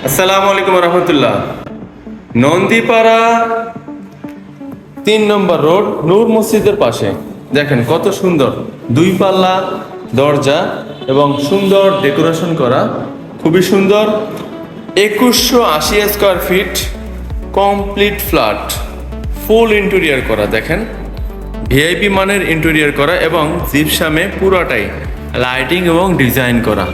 আসসালামু আলাইকুম রহমতুল্লাহ। নন্দীপাড়া 3 নম্বর রোড, নূর মসজিদের পাশে। দেখেন কত সুন্দর 2 পাল্লা দরজা এবং সুন্দর ডেকোরেশন করা, খুবই সুন্দর। 2180 স্কোয়ার ফিট কমপ্লিট ফ্ল্যাট, ফুল ইন্টেরিয়র করা। দেখেন ভিআইপি মানের ইন্টেরিয়র করা এবং জিপসামে পুরোটাই লাইটিং এবং ডিজাইন করা।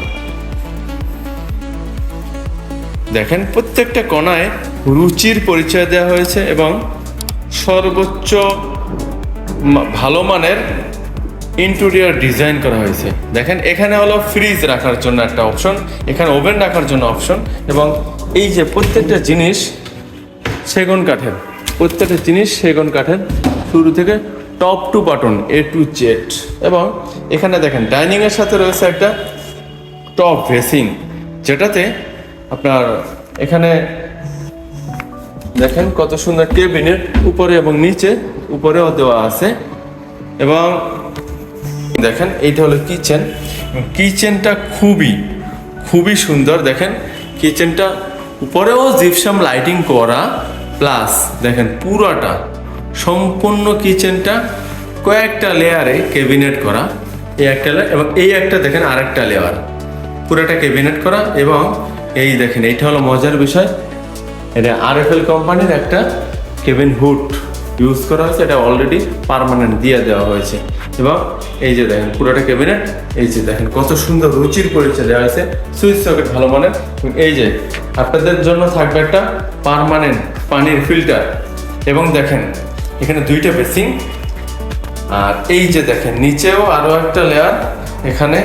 দেখেন প্রত্যেকটা কোণায় রুচির পরিচয় দেওয়া হয়েছে এবং সর্বোচ্চ ভালো মানের ইন্টেরিয়র ডিজাইন করা হয়েছে। দেখেন এখানে হলো ফ্রিজ রাখার জন্য একটা অপশন, এখানে ওভেন রাখার জন্য অপশন, এবং এই যে প্রত্যেকটা জিনিস সেগুন কাঠের, প্রত্যেকটা জিনিস সেগুন কাঠের শুরু থেকে top to bottom A to Z। এবং এখানে দেখেন ডাইনিংয়ের সাথে রয়েছে একটা টপ ভেসিং, যেটাতে আপনার এখানে দেখেন কত সুন্দর কেবিনেট উপরে এবং নিচে, উপরেও দেওয়া আছে। এবং দেখেন এইটা হলো কিচেন, কিচেনটা খুবই সুন্দর। দেখেন কিচেনটা উপরেও জিপসাম লাইটিং করা, প্লাস দেখেন পুরোটা সম্পূর্ণ কিচেনটা কয়েকটা লেয়ারে ক্যাবিনেট করা। এই একটা লেয়ার এবং এই একটা দেখেন আরেকটা লেয়ার, পুরোটা ক্যাবিনেট করা। এবং এই দেখেন এইটা হলো মজার বিষয়, এটা RFL কোম্পানির একটা কেবিন হুড ইউজ করা হয়েছে, এটা অলরেডি পার্মানেন্ট দিয়ে দেওয়া হয়েছে। এবং এই যে দেখেন পুরোটা ক্যাবিনেট, এই যে দেখেন কত সুন্দর রুচির পরিচয় দেওয়া হয়েছে, সুইচ সকেট ভালো মানের। এই যে আপনাদের জন্য থাকবে একটা পার্মানেন্ট পানির ফিল্টার। এবং দেখেন এখানে 2টা বেসিং, আর এই যে দেখেন নিচেও আরো একটা লেয়ার এখানে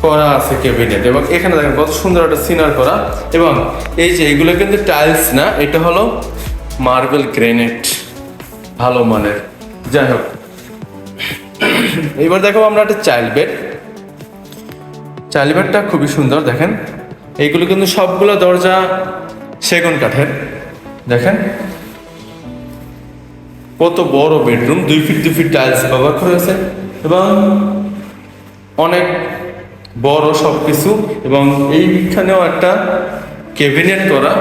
করা আছে ক্যাবিনেট। এবং এখানে দেখেন কত সুন্দর একটা সিনার করা। এবং এই যে এগুলো কিন্তু টাইলস না, এটা হলো মার্বেল গ্রেনাইট, ভালো মানের। যাই হোক, এবার দেখো আমরা একটা চাইল্ড বেড। চাইল্ড বেডটা খুবই সুন্দর। দেখেন এইগুলো কিন্তু সবগুলো দরজা সেগুন কাঠের। দেখেন কত বড় বেডরুম, 2 ফিট 2 ফিট টাইলস ব্যবহার করা হয়েছে এবং অনেক বড় সবকিছু। এবং এইখানেও একটা ক্যাবিনেট করা।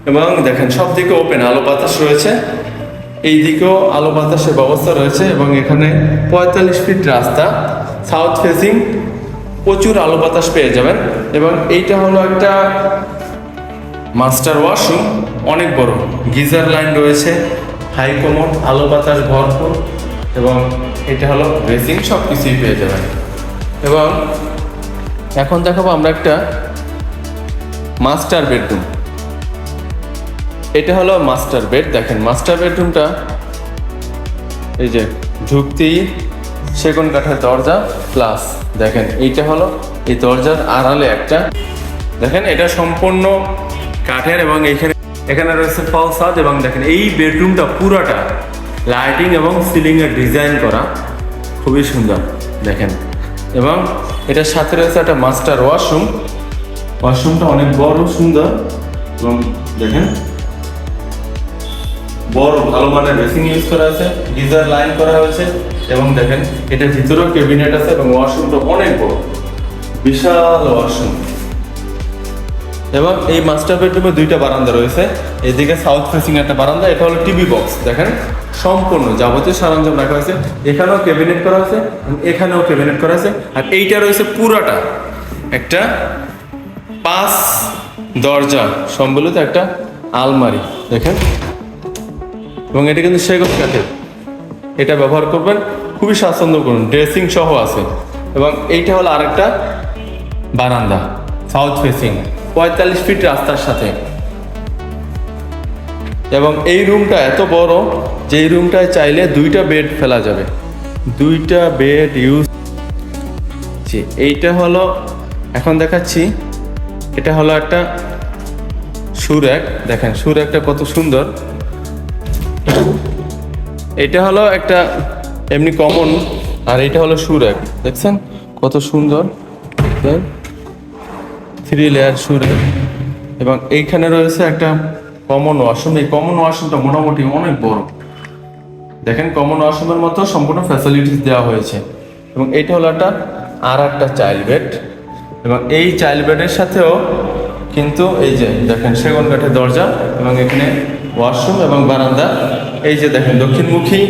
এবং দেখেন সব দিকে ওপেন, আলো বাতাস রয়েছে, এই দিকেও আলো বাতাসের ব্যবস্থা রয়েছে। এবং এখানে 45 ফিট রাস্তা, সাউথ ফেসিং, প্রচুর আলো বাতাস পেয়ে যাবেন। এবং এইটা হলো একটা মাস্টার ওয়াশরুম, অনেক বড়, গিজার লাইন রয়েছে, হাই কমোড, আলো বাতাস ভরপুর। এবং এটা হলো ড্রেসিং, সব কিছুই পেয়ে যাবেন। এবং এখন দেখাবো আমরা একটা মাস্টার বেডরুম। এটা হলো মাস্টার বেড। দেখেন মাস্টার বেডরুমটা এই যে ঢুকতেই সেগুন কাঠের দরজা, প্লাস দেখেন এইটা হলো এই দরজার আড়ালে একটা, দেখেন এটা সম্পূর্ণ কাঠের। এবং এখানে রয়েছে ফল ছাদ। এবং দেখেন এই বেডরুমটা পুরোটা লাইটিং এবং সিলিং এর ডিজাইন করা, খুবই সুন্দর। দেখেন এবং এটার সাথে রয়েছে একটা মাস্টার ওয়াশরুম, ওয়াশরুমটা অনেক বড় সুন্দর। এবং দেখেন বড় ভালো মানের বেসিং ইউজ করা আছে, গিজার লাইন করা হয়েছে। এবং দেখেন এটার ভিতরেও ক্যাবিনেট আছে এবং ওয়াশরুমটা অনেক বড়, বিশাল ওয়াশরুম। এবং এই মাস্টার বেডরুমে 2টা বারান্দা রয়েছে, এদিকে সাউথ ফেসিং একটা বারান্দা। এটা হলো টিভি বক্স। দেখেন সম্পূর্ণ যাবতীয় সরঞ্জাম রাখা হয়েছে, এখানেও ক্যাবিনেট করা আছে, এখানেও ক্যাবিনেট করা আছে। আর এইটা রয়েছে পুরাটা একটা 5 দরজা সম্বলিত একটা আলমারি। দেখেন এবং এটা কিন্তু সেগুন কাঠের, এটা ব্যবহার করবেন খুবই স্বাচ্ছন্দ্য করুন, ড্রেসিং সহ আছে। এবং এইটা হলো আরেকটা বারান্দা, সাউথ ফেসিং, 45 ফিট রাস্তার সাথে। এবং এই রুমটা এত বড় যে এই রুমটায় চাইলে 2টা বেড ফেলা যাবে, 2টা বেড ইউজ। এইটা হলো এখন দেখাচ্ছি, এটা হলো একটা সুরেক। দেখেন সুরেকটা কত সুন্দর। এটা হলো একটা এমনি কমন, আর এটা হলো সুরেক। দেখছেন কত সুন্দর, 3 লেয়ার সুরেক। এবং এইখানে রয়েছে একটা কমন ওয়াশরুম। এই কমন ওয়াশরুমটা মোটামুটি অনেক বড়। দেখেন কমন ওয়াশরুমের মতো সম্পূর্ণ ফ্যাসিলিটিস দেওয়া হয়েছে। এবং এইটা হলো একটা চাইল্ড বেড। এবং এই চাইল্ড বেডের সাথেও কিন্তু এই যে দেখেন সেগুন কাঠের দরজা এবং এখানে ওয়াশরুম এবং বারান্দা। এই যে দেখেন দক্ষিণমুখী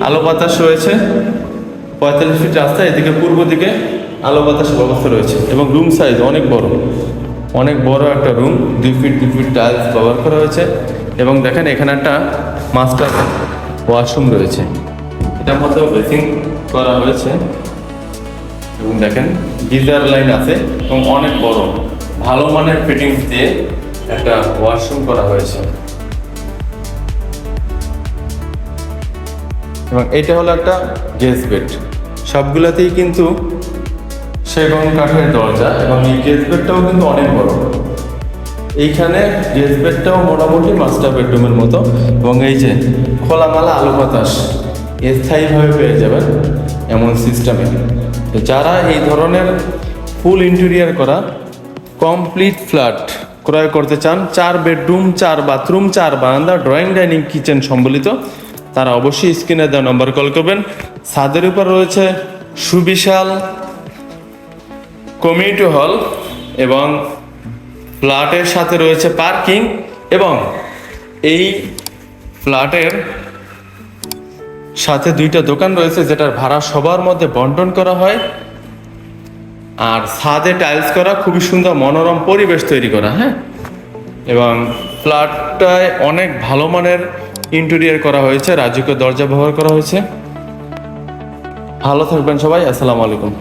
আলো বাতাস রয়েছে, 45 ফিট রাস্তা, এদিকে পূর্ব দিকে আলো বাতাসের ব্যবস্থা রয়েছে এবং রুম সাইজ অনেক বড়, অনেক বড় একটা রুম, 2 ফিট টাইলস ব্যবহার করা হয়েছে এবং দেখেন এখানে একটা মাস্টার ওয়াশরুম রয়েছে, এটার মধ্যেও বেসিং করা হয়েছে এবং দেখেন গিজার লাইন আছে এবং অনেক বড় ভালো মানের ফিটিংস দিয়ে একটা ওয়াশরুম করা হয়েছে এবং এটা হলো একটা গেস্ট বেড। সবগুলোতেই কিন্তু সেগুন কাঠের দরজা এবং এই গেস্ট বেডটাও কিন্তু অনেক বড়। এইখানে গেস্ট বেডটাও মোটামুটি মাস্টার বেডরুমের মতো এবং এই যে খোলামেলা আলো বাতাস স্থায়ীভাবে পেয়ে যাবেন এমন সিস্টেমে। যারা এই ধরনের ফুল ইন্টেরিয়ার করা কমপ্লিট ফ্ল্যাট ক্রয় করতে চান, 4 বেডরুম 4 বাথরুম 4 বারান্দা ড্রয়িং ডাইনিং কিচেন সম্বলিত, তারা অবশ্যই স্ক্রিনে দেওয়া নম্বর কল করবেন। ছাদের উপর রয়েছে সুবিশাল কমিউনিটি হল এবং ফ্ল্যাটের সাথে রয়েছে পার্কিং এবং এই ফ্ল্যাটের সাথে 2টা দোকান রয়েছে যেটার ভাড়া সবার মধ্যে বন্টন করা হয়। আর ছাদে টাইলস করা, খুবই সুন্দর মনোরম পরিবেশ তৈরি করা, হ্যাঁ। এবং ফ্ল্যাটটায় অনেক ভালো মানের ইন্টেরিয়র করা হয়েছে, রাজকীয় দরজা ব্যবহার করা হয়েছে। ভালো থাকবেন সবাই, আসসালামু আলাইকুম।